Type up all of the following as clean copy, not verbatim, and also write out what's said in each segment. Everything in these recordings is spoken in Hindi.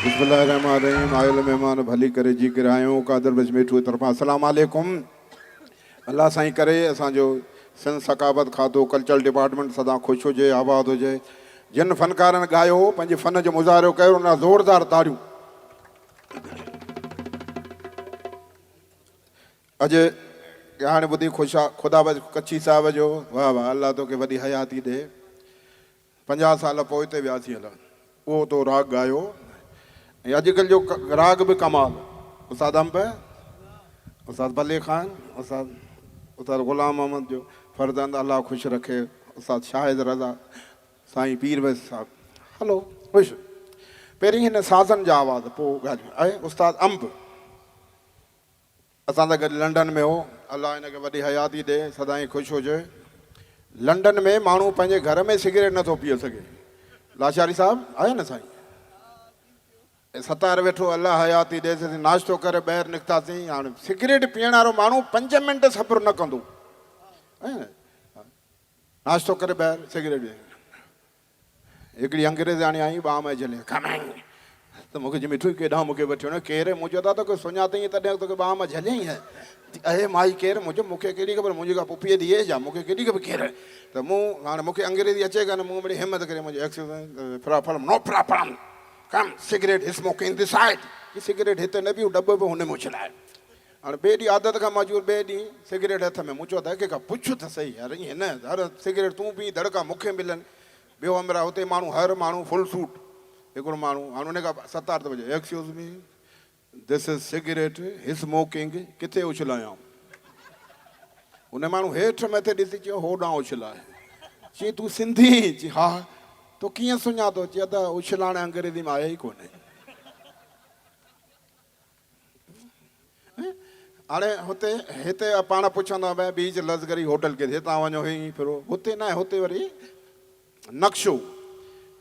बिस्मिल्लाहिर्रहमानिर्रहीम। आयल मेहमान भली करे जी किरायो कादर बच मिठू तरफ़ां अस्सलाम वालेकुम। अल्लाह साईं करे असांजो सिंध सकाफ़त खातो कल्चरल डिपार्टमेंट सदा ख़ुशि हुजे, आबाद हुजे। जिन फ़नकारनि ॻायो पंहिंजे फ़न जो मुज़ाहिरो कयो उन ज़ोरदार तारियूं। अॼु हाणे ॿुधी ख़ुशि आहे ख़ुदा बच कच्छी साहिब जो वाह वाह अल्लाह तोखे वॾी हयाती ॾे। 50 साल पोइ ते वियासीं हल उहो तो राग ॻायो ऐं अॼुकल्ह जो राग बि कमाल। उस्ताद अंब, उस्ताद भले ख़ान, उस्ताद ग़ुलाम मोहम्मद जो फर्ज़ंद अल्लाह ख़ुशि रखे, उस्ताद शाहिद रज़ा, साईं पीर वैस साहब हलो ख़ुशि। पहिरीं हिन साज़नि जा आवाज़ पोइ ॻाल्हि आहे। उस्ताद अंब असां सां गॾु लंडन में हो, अल्लाह हिनखे वॾी हयाती ॾे, सदाईं ख़ुशि हुजे। लंडन में माण्हू पंहिंजे घर में सिगरेट नथो पीए सघे। लाचारी साहब आहे न साईं, सतार वेठो अल्लाह हयाती ॾेसि, नाश्तो करे ॿाहिरि निकितासीं। हाणे सिगरेट पीअण वारो माण्हू 5 मिंट सब्र न कंदो, नाश्तो करे ॿाहिरि सिगरेट। हिकिड़ी अंग्रेज़ाणी आई ॿाह में झले त मूंखे जी मिठू केॾां मूंखे वठियो न केरु मुंहिंजो त तोखे सुञातई तॾहिं तोखे ॿाह में झलियई है अहे माई केरु मुंहिंजो मूंखे केॾी ख़बर मुंहिंजी का पुफीअ जी एज आहे मूंखे केॾी ख़बर केरु त मूं हाणे मूंखे अंग्रेज़ी अचे कान मूं वरी हिमत करे मुंहिंजो एक्सरसाइज फ्राफल नो फ्राफल कम सिगरेट स्मोकिंग दिस साइड की सिगरेट हिते न पियो डॿो बि हुन में उछलाए। हाणे ॿिए ॾींहुं आदत खां मजबूर ॿिए ॾींहुं सिगरेट हथ में मूं चयो त कंहिं खां पुछ त सही यार ईअं न हर सिगरेट तूं पी दड़का मूंखे मिलनि। ॿियो अमरा हुते माण्हू हर माण्हू फुल सूट हिकिड़ो माण्हू हाणे हुन खां 7 बजे excuse me this is cigarette smoking किथे उछलायां। हुन माण्हू हेठि मथे ॾिसी चयो होॾां उछलाए। चई तूं सिंधी? चई हा। तो कीअं सुञातो? चई त उछलाइण अंग्रेज़ी में आया ई कोन्हे। हाणे हुते हिते पाण पुछंदा भई बीच लज़गरी होटल किथे हितां वञो हीअं फिरो हुते न आहे। हुते वरी नक्शो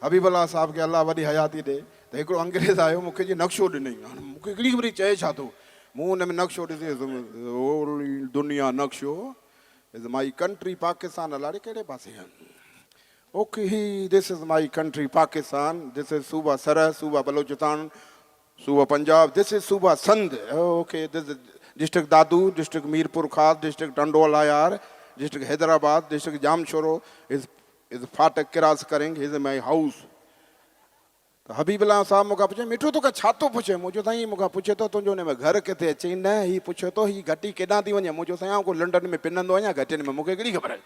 हबीबुल्लाह साहब खे अल्लाह वॾी हयाती ॾे त हिकिड़ो अंग्रेज़ आयो मूंखे जी नक्शो ॾिनई। हाणे मूंखे हिकिड़ी वरी चए छा थो मूं हुन में नक्शो ॾिसी दुनिया नक्शो इज़ माई कंट्री पाकिस्तान। अलाड़े कहिड़े पासे आहे? ओके ही this is my country Pakistan, this is सूबा सरह, सूबा बलोचिस्तान, सूबा पंजाब, दिस इज़ सूबा Sindh, okay this is district Dadu, district Mirpur Khas, district Tando Allahyar, district Hyderabad, district Jamshoro is फाटक क्रॉस करेंगे इज़ माई हाउस। त हबीबुल्लाह साहब मूंखां पुछे मिठू तोखां छा थो पुछे? मुंहिंजो साईं मूंखां पुछे थो तुंहिंजो हुन में घर किथे अचे? न हीअ पुछे थो हीअ घटी केॾां थी वञे? मुंहिंजो साईं को लंडन में पिनंदो आहियां घटियुनि में मूंखे कहिड़ी ख़बर आहे।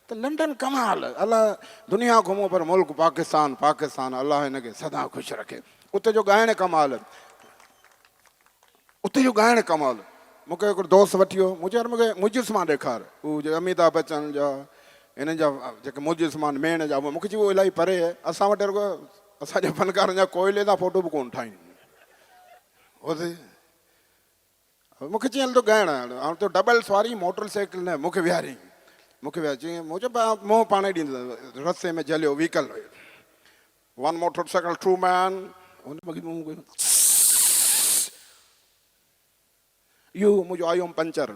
त लंडन कमाल अलाह दुनिया घुमो पर मुल्क पाकिस्तान पाकिस्तान अलाह हिनखे सदा ख़ुशि रखे। उते जो ॻाइण कमाल, उते जो ॻाइण कमाल। मूंखे हिकिड़ो दोस्त वठी वियो मूंखे मुजिस्मा ॾेखार उहे अमिताभ बच्चन जा हिननि जा जेके मुजिस्मान मेण जा मूंखे चई उहो इलाही परे आहे। असां वटि रुॻो असांजे फ़नकारनि जा कोयले जा फ़ोटो बि कोन ठाहिनि हुते। मूंखे चई हल तो ॻाइण हाणे तो डबल सवारी मोटर साइकिल न मूंखे विहारियईं चई मुंहिंजो मूं पाण ई ॾींदो रस्ते में झलियो vehicle one motor cycle true man हुन यू मुंहिंजो I am puncture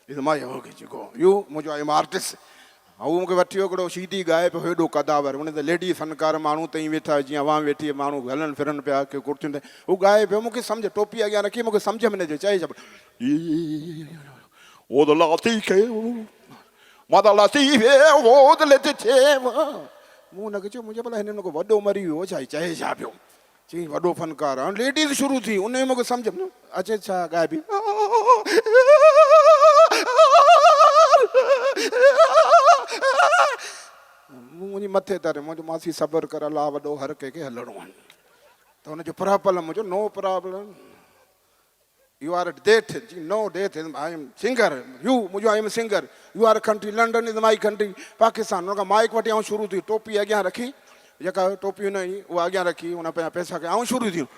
is my go you मुंहिंजो आई एम आर्टिस्ट। हू मूंखे वठी वियो हिकिड़ो सीडी ॻाए पियो हेॾो कदावर हुन ते लेडीज़ फनकार माण्हू तई वेठा जीअं आवाम वेठी माण्हू हलनि फिरनि पिया की कुर्तियुनि ते हू ॻाए पियो। मूंखे सम्झ टोपी अॻियां रखी मूंखे सम्झ में न अचे चए छा मूं हुनखे चयो मुंहिंजे भला हिन को वॾो मरी वियो छा चए छा पियो? चई वॾो फनकार हाणे लेडीज़ शुरू थी उन में मूंखे सम्झ में अचे छा ॻाए बि मुंहिंजी मथे तरे मुंहिंजो मासी सब्र कर अलाह वॾो हर कंहिंखे हलणो आहे। त हुनजो प्रॉब्लम मुंहिंजो no problem you are death जी no death I am singer you मुंहिंजो I am singer you are country London is my country Pakistan. हुन खां माइक वठी आऊं शुरू थी टोपी अॻियां रखी जेका टोपी हुन जी उहा अॻियां रखी हुन पंहिंजा पैसा कया ऐं शुरू थियूं।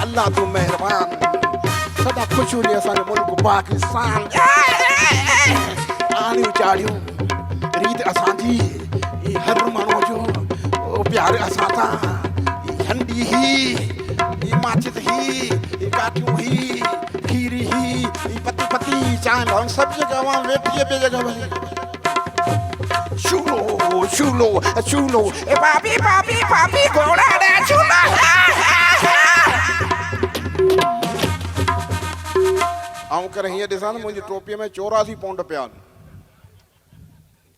अल्लाह तू मेहरबान सदा ख़ुशि हुजे असांजो मुल्क पाकिस्तान आड़ियूं चाड़ियूं रीत असांजी हर माण्हूअ जो प्यार असां सां झंडी ही माचिस ही काटियूं ही खीरी ही पति पति चांहि भाव सभु जगह वहाँ वेठी पे जगह चूलो चूलो चूलो ए पापी पापी पापी घोड़ा दे चूलो आऊं करे हीअं ॾिसां न मुंहिंजी टोपीअ में 84 पाउंड पिया आहिनि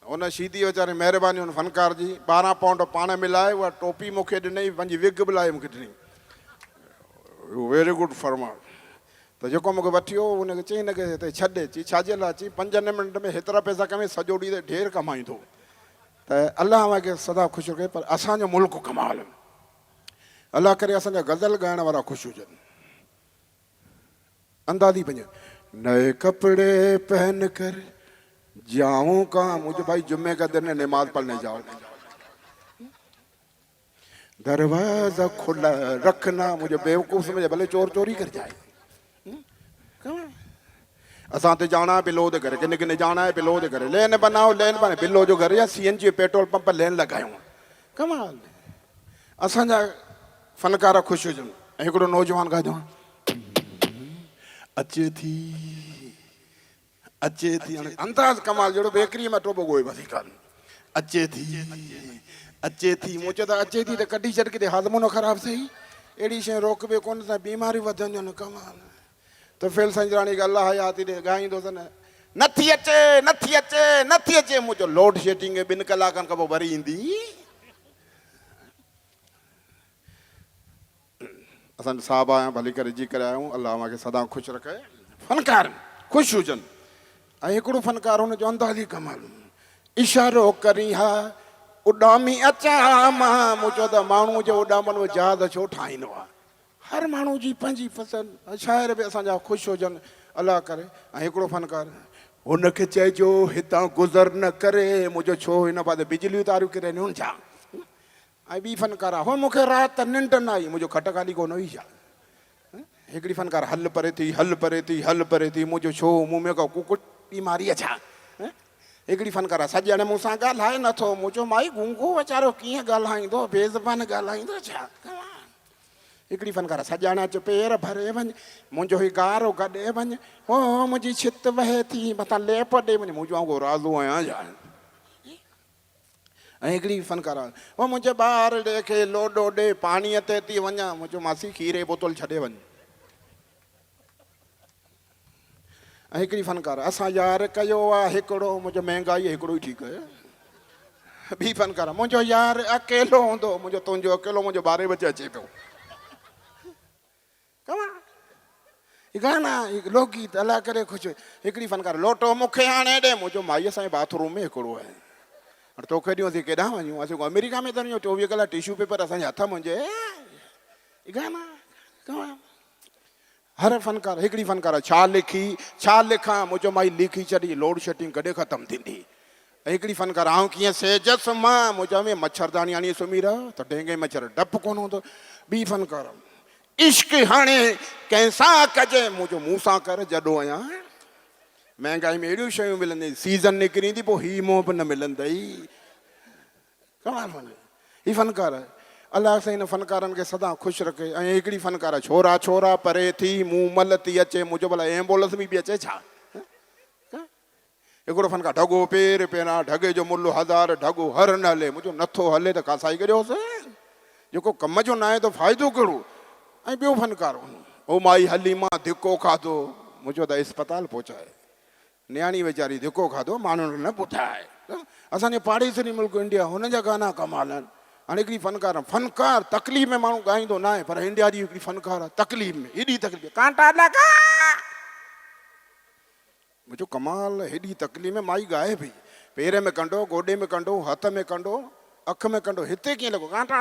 हुन शीदी वीचारे महिरबानी हुन फनकार जी 12 पाउंड पाण मिलाए उहा टोपी मूंखे ॾिनई पंहिंजी विग बि लाहे मूंखे ॾिनई वेरी गुड फर्मा त जेको मूंखे वठी वियो हुनखे चई हिनखे हिते छॾे चई छाजे लाइ चई 5 मिंट में हेतिरा पैसा कमाए सॼो ॾींहुं त ढेर कमाईंदो त अलाह मूंखे सदा ख़ुशि रखे पर असांजो मुल्क कमाल अलाह करे असांजा गज़ल ॻाइण वारा ख़ुशि हुजनि अंदाज़ी पंहिंजे नए कपिड़े पहन कर जाऊं का मुझे भाई जुम्मे का दिन नमाज पढ़ने जाओ दरवाजा खुला रखना मुझे बेवकूफ समझे भले चोर चोरी कर जाए असां ते जाना है बिलो दे घर किन किन जाना है बिलो दे घर लेन बनाओ बिलो जो घर या CNG पेट्रोल पंप लेन लगायूं कमाल असांजा फनकार ख़ुशि हुजनि ऐं हिकिड़ो नौजवान ॻाइजो अचे थी हाणे अंदाज़ कमाल जहिड़ो बेकरीअ में टोबो ॻोए बसी कान अचे थी मूं चयो त अचे थी त कढी छॾ किथे हाज़मो न ख़राबु थिए अहिड़ी शइ रोकबे कोन त बीमारियूं वधंदियूं न कमाल त फेल संजराणी खे अलाह हयाती ॾे ॻाईंदोसि न नथी अचे मुंहिंजो लोड शेडिंग 2 कलाकनि खां पोइ वरी ईंदी असांजा साहब आहियां भली करे जी करे आहियूं अलाह मूंखे सदा ख़ुशि रखे फनकार ख़ुशि हुजनि ऐं हिकिड़ो फनकार हुनजो अंदाज़ी कमाल इशारो करी हा उॾामी अचां मां मूं चयो त माण्हू जो उॾामण में जहाज़ छो ठाहींदो आहे हर माण्हू जी पंहिंजी पसंदि शाइर बि असांजा ख़ुशि हुजनि अलाह करे ऐं हिकिड़ो फनकार हुनखे चइजो हितां गुज़र न करे मुंहिंजो छो हिन पासे बिजलियूं तारियूं किरे न छा ऐं ॿी फनकार आहे हो मूंखे राति निंड न आई मुंहिंजो खट खाली कोन हुई छा हिकिड़ी फनकार हल परे थी मुंहिंजो छो मुंहुं में का कुकुट बीमारी छा हिकिड़ी फनकार आहे सॼण मूंसां ॻाल्हाए नथो मूं चयो माई गूंगो वीचारो कीअं ॻाल्हाईंदो बेज़बान ॻाल्हाईंदो छा हिकिड़ी फनकार सॼण अच पेर भरे वञ मुंहिंजो ही गारो गॾे वञ हो मुंहिंजी छित वहे थी मथां लेप ॾे वञ मुंहिंजो वांगुरु राज़ो आहियां ॼाण ऐं हिकिड़ी फनकार आहे हो मुंहिंजे ॿार ॾे खे लोॾो ॾे पाणीअ ते थी वञा मुंहिंजो मासी खीरे बोतल छॾे वञ ऐं हिकिड़ी फनकार असां यार कयो आहे हिकिड़ो मुंहिंजो महांगाई हिकिड़ो ई ठीकु आहे ॿी फनकार मुंहिंजो यार अकेलो हूंदो मुंहिंजो तुंहिंजो अकेलो मुंहिंजो 12 बजे अचे पियो गाना लोकगीत अलाह करे ख़ुशि हिकिड़ी फनकार लोटो मूंखे हाणे ॾे मुंहिंजो माई असांजे बाथरूम में हिकिड़ो आहे हाणे तोखे ॾियूं असीं केॾांहुं वञूं असीं अमेरिका में त वञूं 24 कलाक टिशू पेपर असांजे हथ मुंहिंजे गाना हर फनकार हिकिड़ी फनकार छा लिखां मुंहिंजो माई लिखी छॾी लोड शेडिंग कॾहिं ख़तमु थींदी ऐं हिकिड़ी फनकार आऊं कीअं सेजस मां मुंहिंजो में मच्छरदानी आणी सुम्ही रहो त डेंगे मच्छर डपु कोन हूंदो ॿी फनकार इश्क हाणे कंहिंसां कजे मुंहिंजो मूं सां कर जॾो आहियां महांगाई में अहिड़ियूं शयूं मिलंदियूं सीज़न निकिरींदी पोइ ही मोह बि न मिलंदई कमाल ही फनकार आहे अलाह साईं हिन फनकारनि खे सदा ख़ुशि रखे ऐं हिकिड़ी फनकार आहे छोरा परे थी मूं मल थी अचे मुंहिंजो भला एम्बुलेंस में बि अचे छा हिकिड़ो फनकार ढगो पेर पहिरां ढगे जो मुल्ह 1000 ढगो हर न हले मुंहिंजो नथो हले त कासाई करियोसि जेको कम जो न आहे त फ़ाइदो कहिड़ो ऐं ॿियो फनकार ओ माई हली मां धिको खाधो मुंहिंजो त इस्पताल पहुचाए न्याणी वीचारी धिको खाधो माण्हुनि न ॿुधाए असांजे पाड़ेसरी मुल्क इंडिया हुन जा गाना कमाल आहिनि हाणे हिकिड़ी फनकार तकलीफ़ में माण्हू ॻाईंदो न आहे पर इंडिया जी हिकिड़ी फनकार आहे तकलीफ़ में हेॾी तकलीफ़ कांटा लॻा मुंहिंजो कमाल हेॾी तकलीफ़ में माई ॻाए पई पेर में कंडो गोॾे में कंडो हथ में कंडो अख में कंडो हिते कीअं लॻो कांटा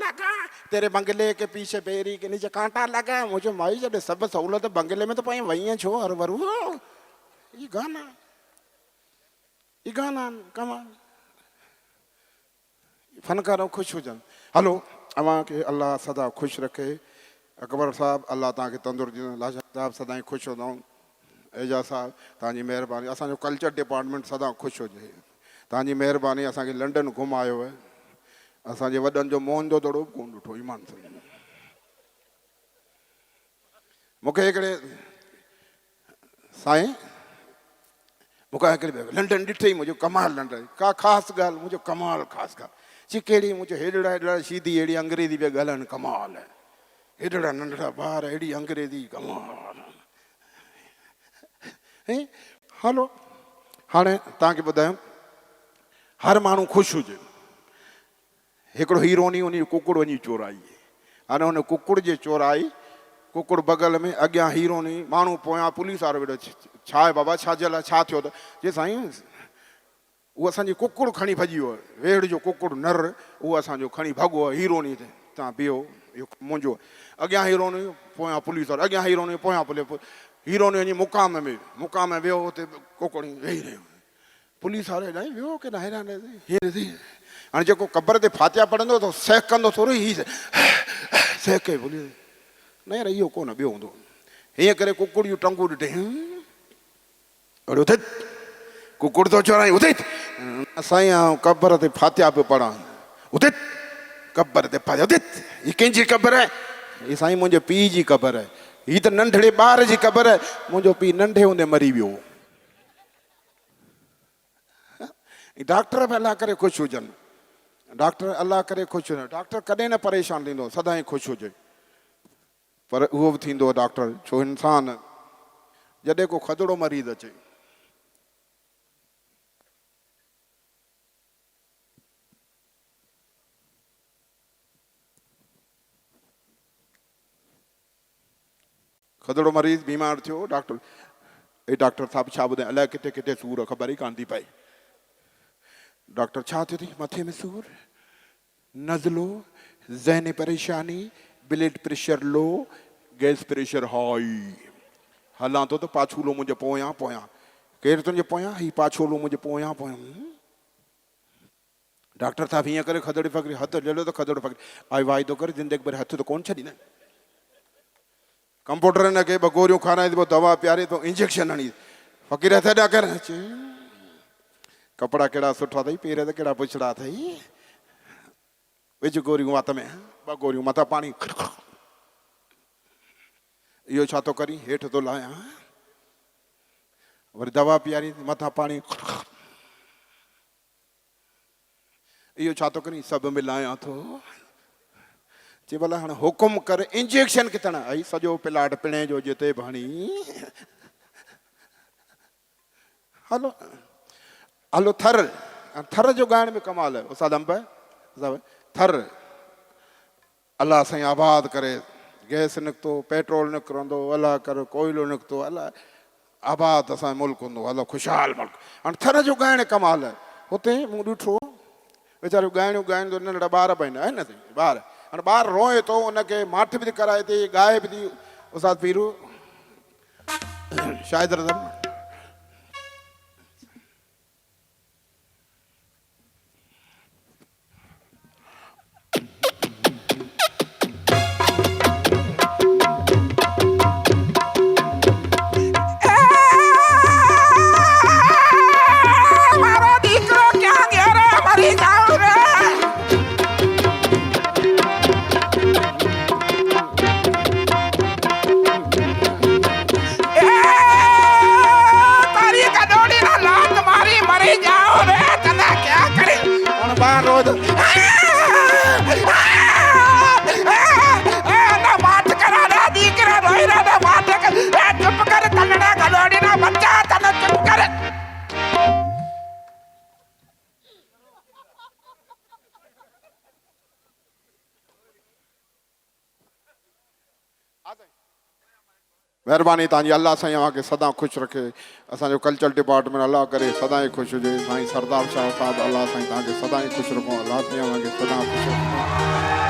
लगा तेरे बंगले के पीछे बेरी के नीचे कांटा लगा मुझे माई जब सब सहूलत बंगले में तो पाई वही छो हर वरू ये गाना कमाल फनकारों खुश हो जान हलो अवां के अल्लाह सदा खुश रखे अकबर साहब अल्लाह तव्हांखे तंदुरुस्ती लाशा साहब सदा खुश होंदा एजाज साहब तव्हांजी महिरबानी असांजो कल्चर डिपार्टमेंट सदा खुश हुजे तव्हांजी महिरबानी असांखे लंडन घुमायो आहे असांजे वॾनि जो मोहन जो दड़ो कोन ॾिठो ईमान सां मूंखे हिकिड़े साईं मूंखे हिकिड़े लंडन ॾिठई मुंहिंजो कमाल लंडन का ख़ासि ॻाल्हि मुंहिंजो कमाल ख़ासि ॻाल्हि चई कहिड़ी मुंहिंजो हेॾड़ा हेॾड़ा सीधी अहिड़ी अंग्रेज़ी पिया ॻाल्हाइनि कमाल आहे हेॾड़ा नंढड़ा ॿार अहिड़ी अंग्रेज़ी कमाल हलो हाणे तव्हांखे ॿुधायूं हर माण्हू ख़ुशि हुजे हिकिड़ो हीरोनी उन कुकुड़ वञी चोराई हाणे हुन कुकुड़ जे चोराई कुकुड़ बगल में अॻियां हीरोनी माण्हू पोयां पुलिस वारो वेठो छा आहे बाबा छा जे लाइ छा थियो त जे साईं उहो असांजी कुकुड़ खणी भॼी वियो वेड़ जो कुकुड़ नर उहो असांजो खणी भॻो आहे हीरोनी ते तव्हां बीहो इहो मुंहिंजो अॻियां हीरोनी पोयां पुलिस वारो अॻियां हीरोनी पोयां पुलिस हीरोनी वञी मुक़ाम में वियो हुते कुकुड़ वेही रहियो पुलिस वारो हेॾां वियो केॾा हैरान हाणे जेको क़बर ते फातिहा पढ़ंदो त सहकंदो थोरो ई सहके पुलिस न यार इहो कोन ॿियो हूंदो हीअं करे कुकुड़ जूं टंगूं ॾिठे उथित कुकुड़ थो चोराई उथित साईं क़बर ते फातिहा पियो पढ़ां उथित क़बर ते फातिहा उथित हीअ कंहिंजी क़बर आहे हीअ साईं मुंहिंजे पीउ जी क़बर आहे हीअ त नंढड़े ॿार जी क़बर आहे मुंहिंजो पीउ नंढे हूंदे मरी वियो डॉक्टर बि अलाह करे ख़ुशि हुजनि डॉक्टर अलाह करे ख़ुशि हुजनि डॉक्टर कॾहिं न परेशान थींदो सदाईं ख़ुशि हुजे पर उहो बि थींदो डॉक्टर छो इंसान जॾहिं को खदड़ो मरीज़ अचे खदड़ो मरीज़ बीमार थियो डॉक्टर साहब छा ॿुधाए अलाए किथे किथे सूर ख़बर ई कान थी पए डॉक्टर छा थियो अथई मथे में सूर नज़लो ज़हनी परेशानी blood pressure low gas pressure high हलां थो त पाछूलो मुंहिंजे पोयां केरु तुंहिंजे पोयां हीउ पाछोलो मुंहिंजे पोयां डॉक्टर साहब हीअं करे खदड़े फ़क़ीर हथु ॾियो त खदड़ो फ़क़ीर आई वाइदो करे ज़िंदगी भर हथु त कोन छॾींदा कंपाउंडर हिन खे ॿ गोरियूं खाराए पोइ दवा पियारे पोइ इंजेक्शन हणी फ़क़ीर हथ हेॾा कर अचे कपिड़ा कहिड़ा सुठा अथई पेर त कहिड़ा पुछड़ा अथई विझ गोरियूं वात में ॿ गोरियूं मथां पाणी इहो छा थो करी हेठि थो लाहियां वरी दवा पीआरी मथां पाणी इहो छा थो करी सभु मिलायां थो चई भला हाणे हुकुम कर इंजेक्शन किथां आई सॼो प्लाट पिणे जो जिते भाणी हलो हलो थर जो ॻाइण में कमाल आहे उस्ताद अंब थर अलाह साईं आबाद करे गैस निकितो पेट्रोल निकिरंदो अलाह कर कोयलो निकितो अलाह आबाद असांजो मुल्क हूंदो अलाह ख़ुशहाल मुल्क हाणे थर जो ॻाइण कमाल आहे हुते मूं ॾिठो वीचारियूं ॻाइणियूं ॻाइनि नंढड़ा ॿार बि आहिनि न साईं ॿार हाणे ॿार रोए थो उनखे माठ बि थी कराए थी ॻाए बि थी उस्ताद पीरू शायदि रज़म महिरबानी तव्हांजी अल्लाह साईं अव्हांखे सदा ख़ुशि रखे असांजो कल्चर डिपार्टमेंट अल्लाह करे सदा ई ख़ुशि हुजे साईं सरदार शाह साहिबु अल्लाह साईं तव्हांखे सदा ई ख़ुशि रखो अल्लाह साईं अव्हांखे सदा ख़ुशि रखो